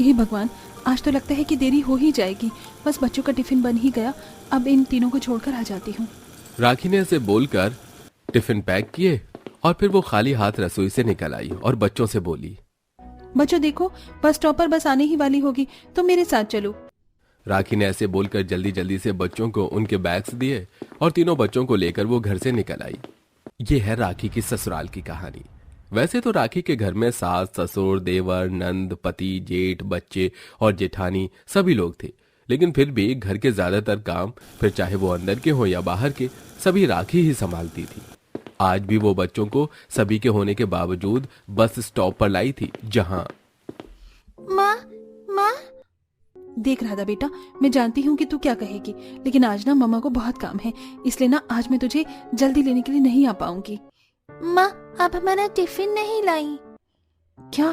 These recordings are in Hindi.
हे भगवान, आज तो लगता है कि देरी हो ही जाएगी। बस बच्चों का टिफिन बन ही गया, अब इन तीनों को छोड़कर आ जाती हूँ। राखी ने ऐसे बोलकर टिफिन पैक किए और फिर वो खाली हाथ रसोई से निकल आई और बच्चों से बोली, बच्चों देखो, बस स्टॉप पर बस आने ही वाली होगी, तुम मेरे साथ चलो। राखी ने ऐसे बोलकर जल्दी जल्दी से बच्चों को उनके बैग्स दिए और तीनों बच्चों को लेकर वो घर से निकल आई। ये है राखी की ससुराल की कहानी। वैसे तो राखी के घर में सास, ससुर, देवर, नंद, पति, जेठ, बच्चे और जेठानी सभी लोग थे, लेकिन फिर भी घर के ज्यादातर काम, फिर चाहे वो अंदर के हो या बाहर के, सभी राखी ही संभालती थी। आज भी वो बच्चों को सभी के होने के बावजूद बस स्टॉप पर लाई थी, जहां माँ माँ, देख राधा बेटा, मैं जानती हूँ कि तू क्या कहेगी, लेकिन आज ना मम्मा को बहुत काम है, इसलिए ना आज मैं तुझे जल्दी लेने के लिए नहीं आ पाऊंगी। माँ, आप हमारा टिफिन नहीं लाई? क्या?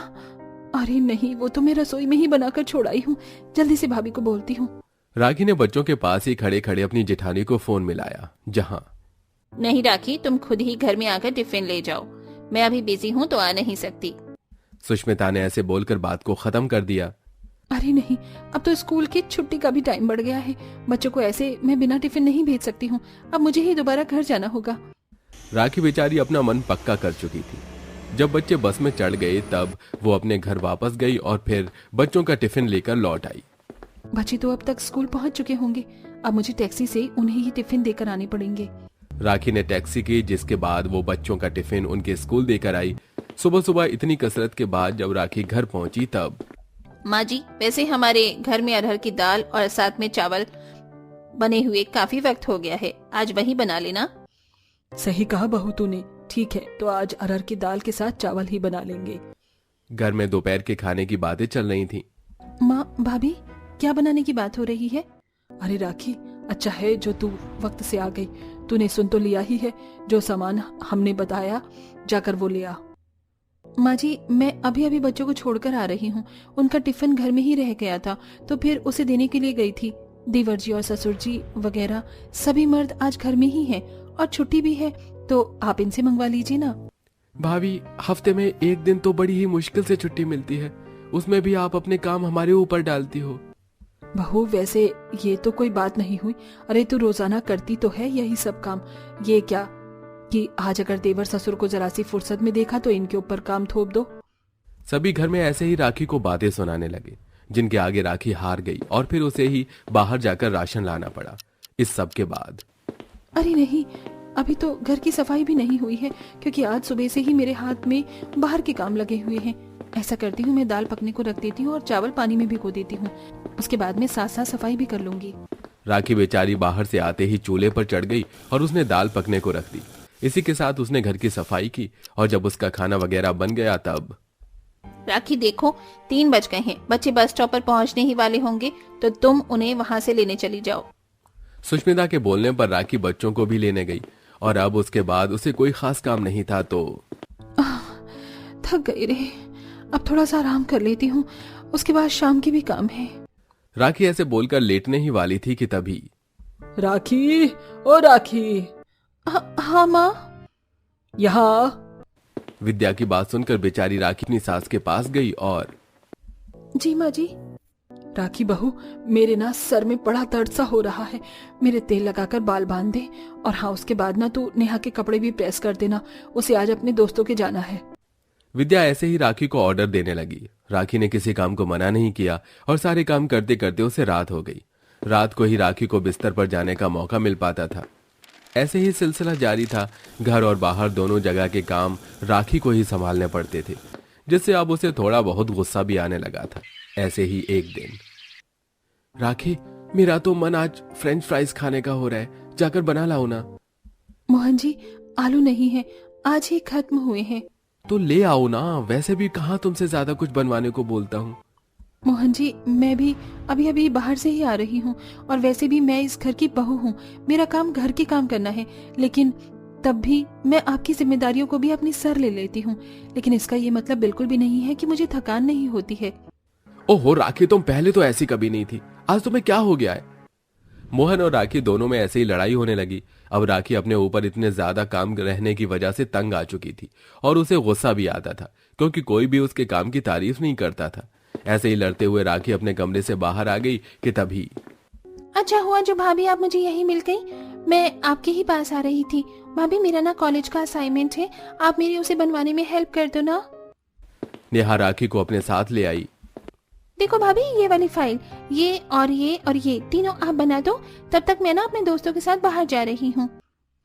अरे नहीं, वो तो मैं रसोई में ही बनाकर छोड़ आई हूँ, जल्दी से भाभी को बोलती हूँ। राखी ने बच्चों के पास ही खड़े खड़े अपनी जेठानी को फोन मिलाया, जहां नहीं राखी, तुम खुद ही घर में आकर टिफिन ले जाओ, मैं अभी बिजी हूँ तो आ नहीं सकती। सुष्मिता ने ऐसे बोलकर बात को खत्म कर दिया। अरे नहीं, अब तो स्कूल की छुट्टी का भी टाइम बढ़ गया है, बच्चों को ऐसे मैं बिना टिफिन नहीं भेज सकती हूँ, अब मुझे ही दोबारा घर जाना होगा। राखी बेचारी अपना मन पक्का कर चुकी थी। जब बच्चे बस में चढ़ गए तब वो अपने घर वापस गई और फिर बच्चों का टिफिन लेकर लौट आई। बच्चे तो अब तक स्कूल पहुंच चुके होंगे, अब मुझे टैक्सी से उन्हें ही टिफिन देकर आने पड़ेंगे। राखी ने टैक्सी की, जिसके बाद वो बच्चों का टिफिन उनके स्कूल देकर आई। सुबह सुबह इतनी कसरत के बाद जब राखी घर पहुंची तब माँ जी, वैसे हमारे घर में अरहर की दाल और साथ में चावल बने हुए काफी वक्त हो गया है, आज वही बना लेना। सही कहा बहू तूने, ठीक है, तो आज अरहर की दाल के साथ चावल ही बना लेंगे। घर में दोपहर के खाने की बातें चल रही थी। माँ, भाभी, क्या बनाने की बात हो रही है? अरे राखी, अच्छा है जो तू वक्त से आ गई, तूने सुन तो लिया ही है, जो सामान हमने बताया जाकर वो ले आ। माँ जी, मैं अभी अभी बच्चों को छोड़कर आ रही हूँ, उनका टिफिन घर में ही रह गया था तो फिर उसे देने के लिए गई थी। देवर जी और ससुर जी वगैरह सभी मर्द आज घर में ही हैं और छुट्टी भी है, तो आप इनसे मंगवा लीजिए ना। भाभी, हफ्ते में एक दिन तो बड़ी ही मुश्किल से छुट्टी मिलती है, उसमें भी आप अपने काम हमारे ऊपर डालती हो। बहू, वैसे ये तो कोई बात नहीं हुई, अरे तू रोजाना करती तो है यही सब काम, ये क्या कि आज अगर देवर ससुर को जरा सी फुर्सत में देखा तो इनके ऊपर काम थोप दो। सभी घर में ऐसे ही राखी को बातें सुनाने लगे, जिनके आगे राखी हार गई और फिर उसे ही बाहर जाकर राशन लाना पड़ा। इस सब के बाद अरे नहीं, अभी तो घर की सफाई भी नहीं हुई है, क्योंकि आज सुबह से ही मेरे हाथ में बाहर के काम लगे हुए हैं। ऐसा करती हूँ, मैं दाल पकने को रख देती हूँ और चावल पानी में भिगो देती हूँ, उसके बाद में साथ साथ सफाई भी कर लूंगी। राखी बेचारी बाहर से आते ही चूल्हे पर चढ़ गई और उसने दाल पकने को रख दी। इसी के साथ उसने घर की सफाई की और जब उसका खाना वगैरह बन गया तब राखी देखो, 3 बज गए हैं, बच्चे बस स्टॉप पर पहुंचने ही वाले होंगे, तो तुम उन्हें वहां से लेने चली जाओ। सुष्मिता के बोलने पर राखी बच्चों को भी लेने गई और अब उसके बाद उसे कोई खास काम नहीं था तो थक गई रे, अब थोड़ा सा आराम कर लेती हूँ, उसके बाद शाम की भी काम है। राखी ऐसे बोलकर लेटने ही वाली थी कि तभी राखी, ओ राखी। हाँ माँ। यहाँ। विद्या की बात सुनकर बेचारी राखी अपनी सास के पास गई और जी माँ जी। राखी बहू, मेरे ना सर में बड़ा दर्द सा हो रहा है, मेरे तेल लगाकर बाल बांध दे, और हाँ उसके बाद ना तू नेहा के कपड़े भी प्रेस कर देना, उसे आज अपने दोस्तों के जाना है। विद्या ऐसे ही राखी को ऑर्डर देने लगी। राखी ने किसी काम को मना नहीं किया और सारे काम करते करते उसे रात हो गई। रात को ही राखी को बिस्तर पर जाने का मौका मिल पाता था। ऐसे ही सिलसिला जारी था। घर और बाहर दोनों जगह के काम राखी को ही संभालने पड़ते थे, जिससे अब उसे थोड़ा बहुत गुस्सा भी आने लगा था। ऐसे ही एक दिन, राखी, मेरा तो मन आज फ्रेंच फ्राइज खाने का हो रहा है, जाकर बना लाओ ना। मोहन जी, आलू नहीं है, आज ही खत्म हुए हैं। तो ले आओ ना, वैसे भी कहाँ तुमसे ज्यादा कुछ बनवाने को बोलता हूँ। मोहन जी, मैं भी अभी अभी बाहर से ही आ रही हूँ, और वैसे भी मैं इस घर की बहू हूँ, मेरा काम घर के काम करना है, लेकिन तब भी मैं आपकी जिम्मेदारियों को भी अपनी सर ले लेती हूँ। लेकिन इसका ये मतलब बिल्कुल भी नहीं है कि मुझे थकान नहीं होती है। ओहो राखी, तुम पहले तो ऐसी कभी नहीं थी, आज तुम्हें क्या हो गया है? मोहन और राखी दोनों में ऐसे ही लड़ाई होने लगी। अब राखी अपने ऊपर इतने ज्यादा काम रहने की वजह से तंग आ चुकी थी और उसे गुस्सा भी आता था, क्योंकि कोई भी उसके काम की तारीफ नहीं करता था। ऐसे ही लड़ते हुए राखी अपने कमरे से बाहर आ गई कि तभी अच्छा हुआ जो भाभी आप मुझे यहीं मिल गई। मैं आपके ही पास आ रही थी। भाभी मेरा ना कॉलेज का असाइनमेंट है, आप मेरी उसे बनवाने में हेल्प कर दो ना। नेहा राखी को अपने साथ ले आई। देखो भाभी ये वाली फाइल, ये और ये तीनों आप बना दो, तब तक मैं ना अपने दोस्तों के साथ बाहर जा रही हूँ।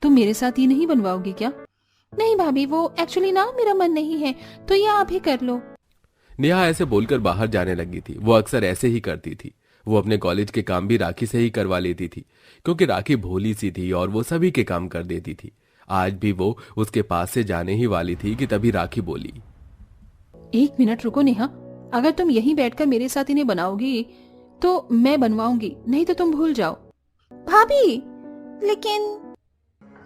तुम मेरे साथ ये नहीं बनवाओगी क्या? नहीं भाभी, वो एक्चुअली ना मेरा मन नहीं है, तो ये आप ही कर लो। नेहा ऐसे बोलकर बाहर जाने लगी थी। वो अक्सर ऐसे ही करती थी। वो अपने कॉलेज के काम भी राखी से ही करवा लेती थी, क्योंकि राखी भोली सी थी और वो सभी के काम कर देती थी। आज भी वो उसके पास से जाने ही वाली थी कि तभी राखी बोली, 1 मिनट रुको नेहा, अगर तुम यहीं बैठकर मेरे साथ इन्हें बनाओगी तो मैं बनवाऊंगी, नहीं तो तुम भूल जाओ। भाभी लेकिन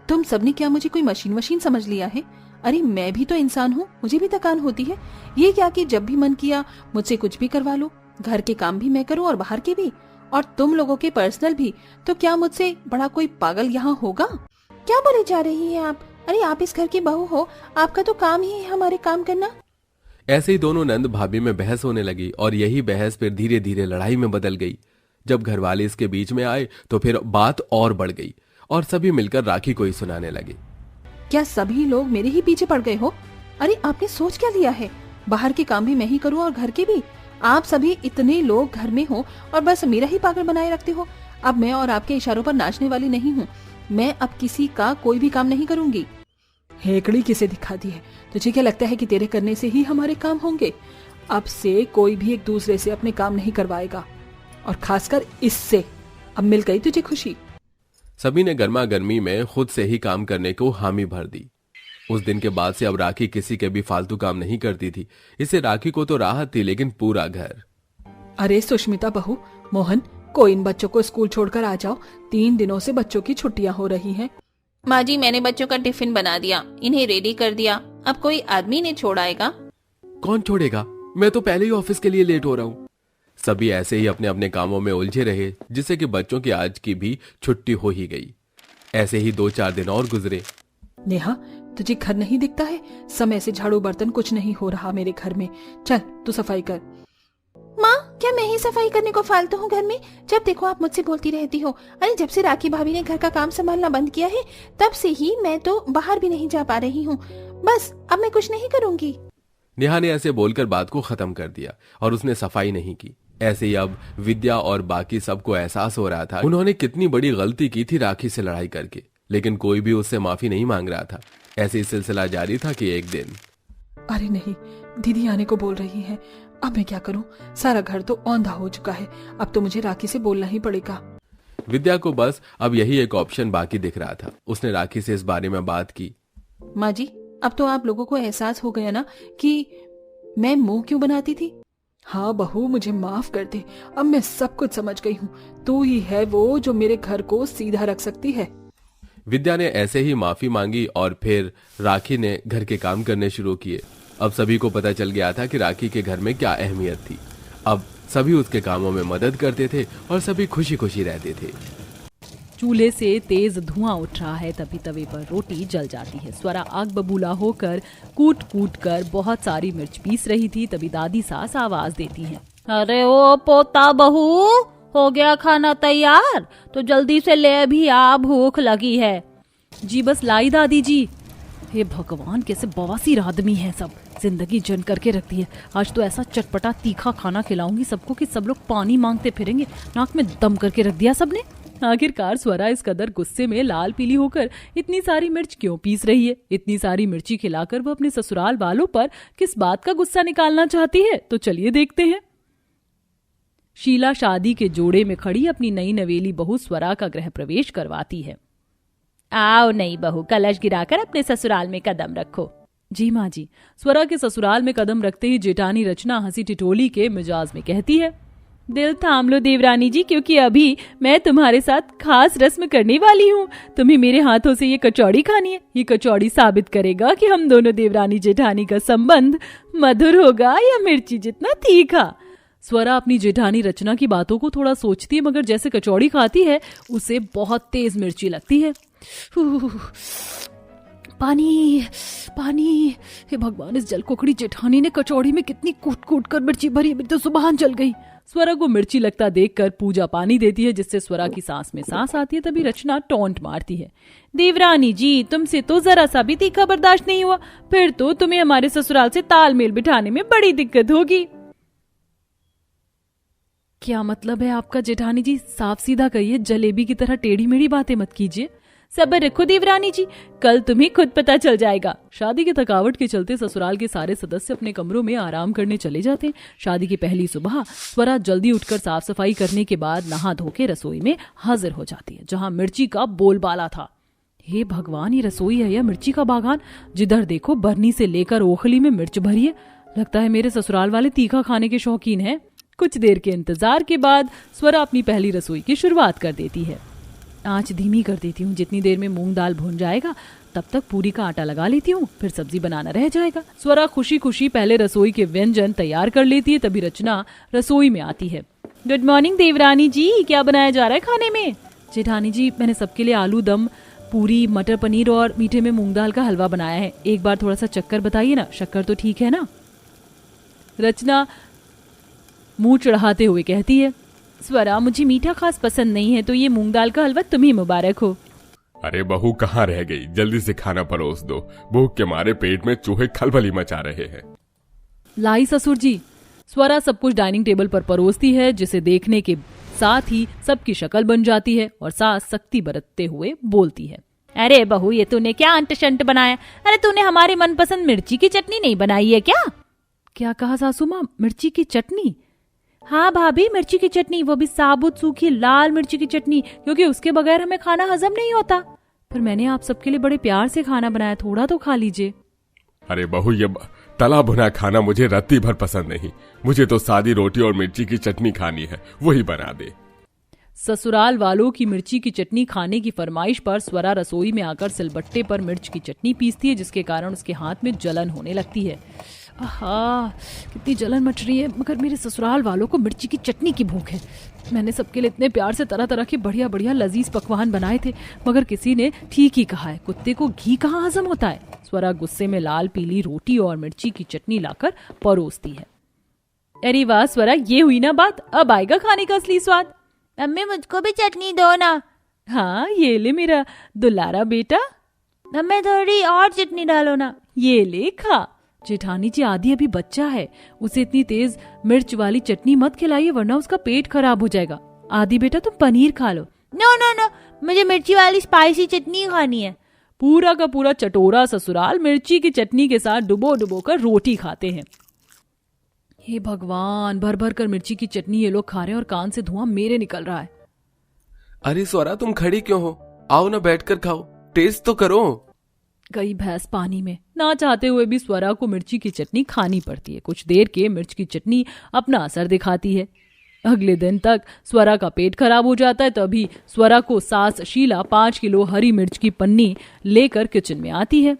तुम सबने क्या मुझे कोई मशीन समझ लिया है? अरे मैं भी तो इंसान हूँ, मुझे भी थकान होती है। ये क्या कि जब भी मन किया मुझसे कुछ भी करवा लो, घर के काम भी मैं करूँ और बाहर के भी, और तुम लोगों के पर्सनल भी। तो क्या मुझसे बड़ा कोई पागल यहाँ होगा? क्या बोले जा रही हैं आप? अरे आप इस घर की बहू हो, आपका तो काम ही है हमारे काम करना। ऐसे ही दोनों नंद भाभी में बहस होने लगी और यही बहस फिर धीरे धीरे लड़ाई में बदल गई। जब घरवाले इसके बीच में आए तो फिर बात और बढ़ गई और सभी मिलकर राखी को ही सुनाने लगे। क्या सभी लोग मेरे ही पीछे पड़ गए हो? अरे आपने सोच क्या लिया है? बाहर के काम भी मैं ही करूँ और घर के भी? आप सभी इतने लोग घर में हो और बस मेरा ही पागल बनाए रखते हो। अब मैं और आपके इशारों पर नाचने वाली नहीं हूँ। मैं अब किसी का कोई भी काम नहीं करूंगी। हेकड़ी किसे दिखा दी है? तुझे क्या लगता है कि तेरे करने से ही हमारे काम होंगे? अब से कोई भी एक दूसरे से अपने काम नहीं करवाएगा, और खासकर इससे। अब मिल गई तुझे खुशी। सभी ने गर्मा गर्मी में खुद से ही काम करने को हामी भर दी। उस दिन के बाद से अब राखी किसी के भी फालतू काम नहीं करती थी। इससे राखी को तो राहत थी, लेकिन पूरा घर। अरे सुष्मिता बहू, मोहन, कोई इन बच्चों को स्कूल छोड़कर आ जाओ। 3 दिनों से बच्चों की छुट्टियां हो रही हैं। माँ जी मैंने बच्चों का टिफिन बना दिया, इन्हें रेडी कर दिया। अब कोई आदमी इन्हें छोड़ आएगा? कौन छोड़ेगा? मैं तो पहले ही ऑफिस के लिए लेट हो रहा हूँ। सभी ऐसे ही अपने अपने कामों में उलझे रहे, जिससे कि बच्चों की आज की भी छुट्टी हो ही गई। ऐसे ही 2-4 दिन और गुजरे। नेहा, तुझे घर नहीं दिखता है? समय से झाड़ू बर्तन कुछ नहीं हो रहा मेरे घर में। चल तू सफाई कर। माँ क्या मैं ही सफाई करने को फालतू हूँ घर में? जब देखो आप मुझसे बोलती रहती हो। अरे जब से राखी भाभी ने घर का काम संभालना बंद किया है, तब से ही मैं तो बाहर भी नहीं जा पा रही हूँ। बस अब मैं कुछ नहीं करूँगी। नेहा ने ऐसे बोलकर बात को खत्म कर दिया और उसने सफाई नहीं की। ऐसे ही अब विद्या और बाकी सबको एहसास हो रहा था उन्होंने कितनी बड़ी गलती की थी राखी से लड़ाई करके, लेकिन कोई भी उससे माफी नहीं मांग रहा था। ऐसे ही सिलसिला जारी था कि एक दिन, अरे नहीं, दीदी आने को बोल रही है। अब मैं क्या करूं? सारा घर तो औंधा हो चुका है। अब तो मुझे राखी से बोलना ही पड़ेगा। विद्या को बस अब यही एक ऑप्शन बाकी दिख रहा था। उसने राखी से इस बारे में बात की। माँ जी, अब तो आप लोगों को एहसास हो गया ना कि मैं मुंह क्यों बनाती थी? हाँ बहू, मुझे माफ कर दे। अब मैं सब कुछ समझ गई हूँ। तू ही है वो जो मेरे घर को सीधा रख सकती है। विद्या ने ऐसे ही माफी मांगी और फिर राखी ने घर के काम करने शुरू किए। अब सभी को पता चल गया था कि राखी के घर में क्या अहमियत थी। अब सभी उसके कामों में मदद करते थे और सभी खुशी खुशी रहते थे। चूल्हे से तेज धुआं उठ रहा है, तभी तवे पर रोटी जल जाती है। स्वरा आग बबूला होकर कूट कूट कर बहुत सारी मिर्च पीस रही थी। तभी दादी सास आवाज देती हैं, अरे ओ पोता बहू, हो गया खाना तैयार? तो जल्दी से ले भी आ, भूख लगी है। जी बस लाई दादी जी। हे भगवान, कैसे बवासीर आदमी है सब, जिंदगी जन करके रखती है। आज तो ऐसा चटपटा तीखा खाना खिलाऊंगी सबको कि सब लोग पानी मांगते फिरेंगे। नाक में दम करके रख दिया सबने। आखिरकार स्वरा इस कदर गुस्से में लाल पीली होकर इतनी सारी मिर्च क्यों पीस रही है? इतनी सारी मिर्ची खिलाकर वो अपने ससुराल वालों पर किस बात का गुस्सा निकालना चाहती है? तो चलिए देखते हैं। शीला शादी के जोड़े में खड़ी अपनी नई नवेली बहू स्वरा का गृह प्रवेश करवाती है। आओ नई बहू, कलश गिराकर अपने ससुराल में कदम रखो। जी माँ जी। स्वरा के ससुराल में कदम रखते ही जेठानी रचना हंसी टिटोली के मिजाज में कहती है, दिल थाम लो देवरानी जी, क्योंकि अभी मैं तुम्हारे साथ खास रस्म करने वाली हूँ। तुम्हें मेरे हाथों से ये कचौड़ी खानी है। ये कचौड़ी साबित करेगा कि हम दोनों देवरानी जेठानी का संबंध मधुर होगा या मिर्ची जितना तीखा। स्वरा अपनी जेठानी रचना की बातों को थोड़ा सोचती है, मगर जैसे कचौड़ी खाती है उसे बहुत तेज मिर्ची लगती है। पानी पानी। हे भगवान, इस जलकुकड़ी जेठानी ने कचौड़ी में कितनी कूट कूट कर मिर्ची भरी, मेरी तो जुबान जल गई। स्वरा को मिर्ची लगता देखकर पूजा पानी देती है, जिससे स्वरा की सांस में सांस आती है। तभी रचना टोंट मारती है, देवरानी जी तुमसे तो जरा सा भी तीखा बर्दाश्त नहीं हुआ, फिर तो तुम्हें हमारे ससुराल से तालमेल बिठाने में बड़ी दिक्कत होगी। क्या मतलब है आपका जेठानी जी? साफ सीधा कहिए, जलेबी की तरह टेढ़ी मेढ़ी बातें मत कीजिए। सब्र रखो देवरानी जी, कल तुम्हें खुद पता चल जाएगा। शादी की थकावट के चलते ससुराल के सारे सदस्य अपने कमरों में आराम करने चले जाते हैं। शादी की पहली सुबह स्वरा जल्दी उठकर साफ सफाई करने के बाद नहा धो के रसोई में हाजिर हो जाती है, जहां मिर्ची का बोलबाला था। हे भगवान, ये रसोई है या मिर्ची का बागान? जिधर देखो बरनी से लेकर ओखली में मिर्च भरी है। लगता है मेरे ससुराल वाले तीखा खाने के शौकीन हैं। कुछ देर के इंतजार के बाद स्वरा अपनी पहली रसोई की शुरुआत कर देती है। आंच धीमी कर देती हूँ, जितनी देर में मूंग दाल भून जाएगा तब तक पूरी का आटा लगा लेती हूँ, फिर सब्जी बनाना रह जाएगा। स्वरा खुशी खुशी पहले रसोई के व्यंजन तैयार कर लेती है। तभी रचना रसोई में आती है। गुड मॉर्निंग देवरानी जी, क्या बनाया जा रहा है खाने में? जेठानी जी, मैंने सबके लिए आलू दम, पूरी, मटर पनीर और मीठे में मूंग दाल का हलवा बनाया है। एक बार थोड़ा सा चक्कर बताइए ना, शक्कर तो ठीक है ना? रचना मुंह चढ़ाते हुए कहती है, स्वरा मुझे मीठा खास पसंद नहीं है, तो ये मूंग दाल का हलवा तुम्हें मुबारक हो। अरे बहू कहाँ रह गई, जल्दी से खाना परोस दो, भूख के मारे पेट में चूहे खलबली मचा रहे हैं। लाई ससुर जी। स्वरा सब कुछ डाइनिंग टेबल पर परोसती है, जिसे देखने के साथ ही सबकी शक्ल बन जाती है और सास सख्ती बरतते हुए बोलती है, अरे बहू ये तूने क्या अंट शंट बनाया? अरे तूने हमारी मनपसंद मिर्ची की चटनी नहीं बनाई है क्या? क्या कहा सासू माँ? मिर्ची की चटनी? हाँ भाभी, मिर्ची की चटनी, वो भी साबुत सूखी लाल मिर्ची की चटनी, क्योंकि उसके बगैर हमें खाना हजम नहीं होता। फिर मैंने आप सबके लिए बड़े प्यार से खाना बनाया, थोड़ा तो खा लीजिए। अरे बहू, ये तला भुना खाना मुझे रत्ती भर पसंद नहीं, मुझे तो सादी रोटी और मिर्ची की चटनी खानी है, वही बना दे। ससुराल वालों की मिर्ची की चटनी खाने की फरमाइश पर स्वरा रसोई में आकर सिलबट्टे पर मिर्च की चटनी पीसती है, जिसके कारण उसके हाथ में जलन होने लगती है। आहा, कितनी जलन मच रही है, मगर मेरे ससुराल वालों को मिर्ची की चटनी की भूख है। मैंने सबके लिए इतने प्यार से तरह तरह के बढ़िया बढ़िया लजीज पकवान बनाए थे, मगर किसी ने ठीक ही कहा है, कुत्ते को घी कहाँ हजम होता है। स्वरा गुस्से में लाल पीली रोटी और मिर्ची की चटनी लाकर परोसती है। अरे वाह स्वरा, ये हुई ना बात, अब आएगा खाने का असली स्वाद। अम्मी मुझको भी चटनी दो ना। हाँ ये ले मेरा दुलारा बेटा, अम्मी थोड़ी और चटनी डालो ना। ये ले खा। जेठानी जी, आदि अभी बच्चा है, उसे इतनी तेज मिर्च वाली चटनी मत खिलाइए, वरना उसका पेट खराब हो जाएगा। आदि बेटा तुम पनीर खा लो। नो नो नो, मुझे मिर्ची वाली स्पाइसी चटनी खानी है। पूरा का पूरा चटोरा ससुराल मिर्ची की चटनी के साथ डुबो डुबो कर रोटी खाते हैं। हे भगवान, भर भर कर मिर्ची की चटनी ये लोग खा रहे हैं और कान से धुआं मेरे निकल रहा है। अरे स्वरा, तुम खड़ी क्यों हो? आओ ना, बैठकर खाओ, टेस्ट तो करो। गई भैंस पानी में। ना चाहते हुए भी स्वरा को मिर्ची की चटनी खानी पड़ती है। कुछ देर के मिर्च की चटनी अपना असर दिखाती है। अगले दिन तक स्वरा का पेट खराब हो जाता है। तभी स्वरा को सास शीला 5 किलो हरी मिर्च की पन्नी लेकर किचन में आती है।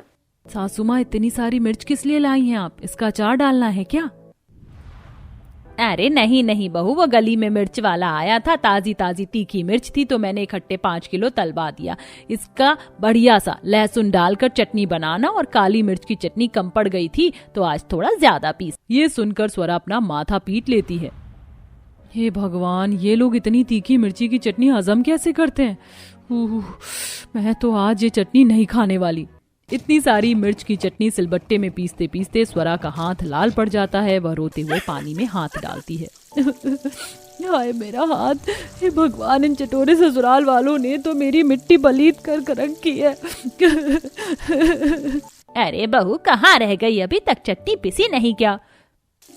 सासू माँ, इतनी सारी मिर्च किस लिए लाई हैं आप? इसका अचार डालना है क्या? अरे नहीं नहीं बहू, वो गली में मिर्च वाला आया था, ताजी ताजी तीखी मिर्च थी, तो मैंने इकट्ठे 5 किलो तलवा दिया। इसका बढ़िया सा लहसुन डालकर चटनी बनाना, और काली मिर्च की चटनी कम पड़ गई थी तो आज थोड़ा ज्यादा पीस। ये सुनकर स्वरा अपना माथा पीट लेती है। हे भगवान, ये लोग इतनी तीखी मिर्ची की चटनी हजम कैसे करते हैं? मैं तो आज ये चटनी नहीं खाने वाली। इतनी सारी मिर्च की चटनी सिलबट्टे में पीसते पीसते स्वरा का हाथ लाल पड़ जाता है। वह रोते हुए पानी में हाथ डालती है। हाय मेरा हाथ, हे भगवान, इन चटोरे ससुराल वालों ने तो मेरी मिट्टी पलीत कर रखी है। अरे बहू, कहाँ रह गई? अभी तक चटनी पिसी नहीं क्या?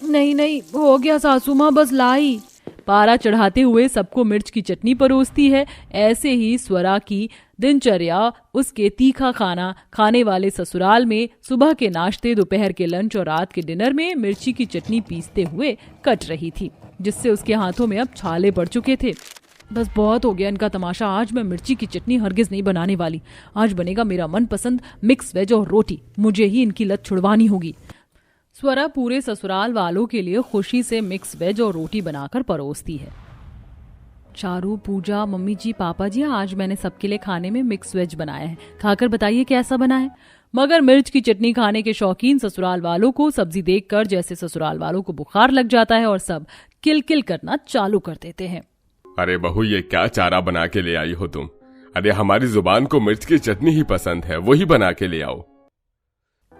नहीं नहीं, हो गया सासू माँ, बस लाई। पारा चढ़ाते हुए सबको मिर्च की चटनी परोसती है। ऐसे ही स्वरा की दिनचर्या उसके तीखा खाना खाने वाले ससुराल में सुबह के नाश्ते, दोपहर के लंच और रात के डिनर में मिर्ची की चटनी पीसते हुए कट रही थी, जिससे उसके हाथों में अब छाले पड़ चुके थे। बस बहुत हो गया इनका तमाशा। आज मैं मिर्ची की चटनी हरगिज नहीं बनाने वाली। आज बनेगा मेरा मनपसंद मिक्स वेज और रोटी। मुझे ही इनकी लत छुड़वानी होगी। स्वरा पूरे ससुराल वालों के लिए खुशी से मिक्स वेज और रोटी बनाकर परोसती है। चारू, पूजा, मम्मी जी, पापा जी, आज मैंने सबके लिए खाने में मिक्स वेज बनाया है, खाकर बताइए कैसा बना है। मगर मिर्च की चटनी खाने के शौकीन ससुराल वालों को सब्जी देखकर जैसे ससुराल वालों को बुखार लग जाता है और सब किलकिल करना चालू कर देते हैं। अरे बहू, ये क्या चारा बना के ले आई हो तुम? अरे हमारी जुबान को मिर्च की चटनी ही पसंद है, वही बना के ले आओ।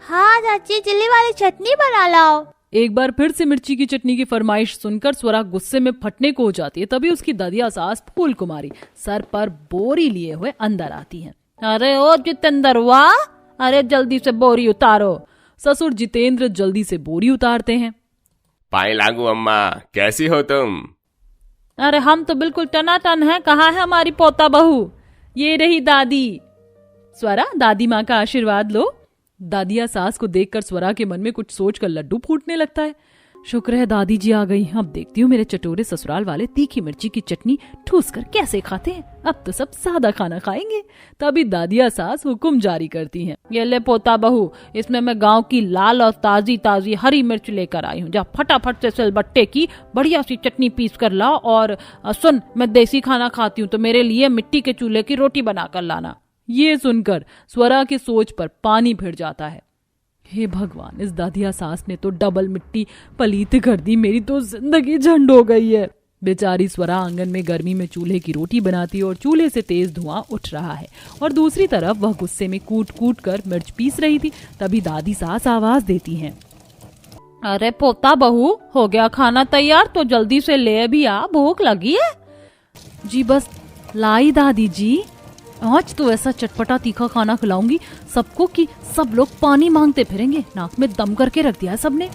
हाँ चाची, चिल्ली वाली चटनी बना लाओ। एक बार फिर से मिर्ची की चटनी की फरमाइश सुनकर स्वरा गुस्से में फटने को हो जाती है। तभी उसकी ददिया सास फूल कुमारी सर पर बोरी लिए हुए अंदर आती हैं। अरे ओ जितेंद्र, वाह, अरे जल्दी से बोरी उतारो। ससुर जितेंद्र जल्दी से बोरी उतारते हैं। पाए लागू अम्मा, कैसी हो तुम? अरे हम तो बिल्कुल टनाटन हैं। कहाँ है हमारी पोता बहू? ये रही दादी। स्वरा, दादी माँ का आशीर्वाद लो। दादिया सास को देखकर स्वरा के मन में कुछ सोचकर लड्डू फूटने लगता है। शुक्र है दादी जी आ गई। अब देखती हूँ मेरे चटोरे ससुराल वाले तीखी मिर्ची की चटनी ठूस कर कैसे खाते हैं। अब तो सब सादा खाना खाएंगे। तभी दादिया सास हुक्म जारी करती हैं। ये ले पोता बहू, इसमें मैं गांव की लाल और ताजी ताजी हरी मिर्च लेकर आई हूँ। जा फटाफट से सिलबट्टे की बढ़िया सी चटनी पीस कर ला। और सुन, मैं देसी खाना खाती हूँ तो मेरे लिए मिट्टी के चूल्हे की रोटी बना कर लाना। ये सुनकर स्वरा की सोच पर पानी फिर जाता है। हे भगवान, इस दादिया सास ने तो डबल मिट्टी पलीत कर दी। मेरी तो जिंदगी झंड हो गई है। बेचारी स्वरा आंगन में गर्मी में चूल्हे की रोटी बनाती है और चूल्हे से तेज धुआं उठ रहा है और दूसरी तरफ वह गुस्से में कूट कूट कर मिर्च पीस रही थी। तभी दादी सास आवाज देती हैं। अरे पोता बहू, हो गया खाना तैयार तो जल्दी से ले भी आ, भूख लगी है। जी बस लाई दादी जी। आज तो ऐसा चटपटा तीखा खाना खिलाऊंगी सबको कि सब लोग पानी मांगते फिरेंगे। नाक में दम करके रख दिया है सबने।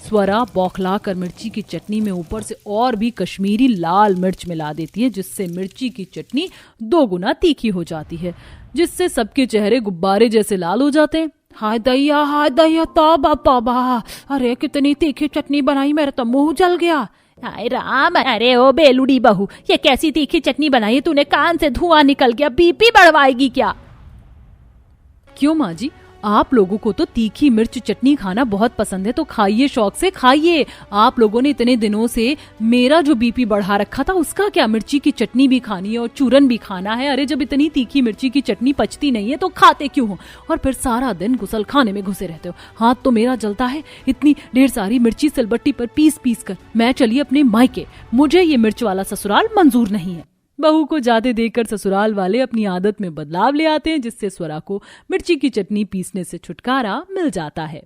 स्वरा बौखला कर मिर्ची की चटनी में ऊपर से और भी कश्मीरी लाल मिर्च मिला देती है, जिससे मिर्ची की चटनी 2 गुना तीखी हो जाती है, जिससे सबके चेहरे गुब्बारे जैसे लाल हो जाते हैं। हाय दैया तौबा तौबा, अरे कितनी तीखी चटनी बनाई, मेरा तो मुंह जल गया। हाय राम, अरे ओ बेलुड़ी बहू, ये कैसी तीखी चटनी बनाई तूने? कान से धुआं निकल गया, बीपी बढ़वाएगी क्या? क्यों माँ जी, आप लोगों को तो तीखी मिर्च चटनी खाना बहुत पसंद है, तो खाइए, शौक से खाइए। आप लोगों ने इतने दिनों से मेरा जो बीपी बढ़ा रखा था उसका क्या? मिर्ची की चटनी भी खानी है और चूरन भी खाना है। अरे जब इतनी तीखी मिर्ची की चटनी पचती नहीं है तो खाते क्यों हो? और फिर सारा दिन गुसल खाने में घुसे रहते हो। हाथ तो मेरा जलता है इतनी ढेर सारी मिर्ची सिलबट्टी पर पीस पीस कर। मैं चली अपने मायके, मुझे ये मिर्च वाला ससुराल मंजूर नहीं है। बहू को जाते देखकर ससुराल वाले अपनी आदत में बदलाव ले आते हैं, जिससे स्वरा को मिर्ची की चटनी पीसने से छुटकारा मिल जाता है।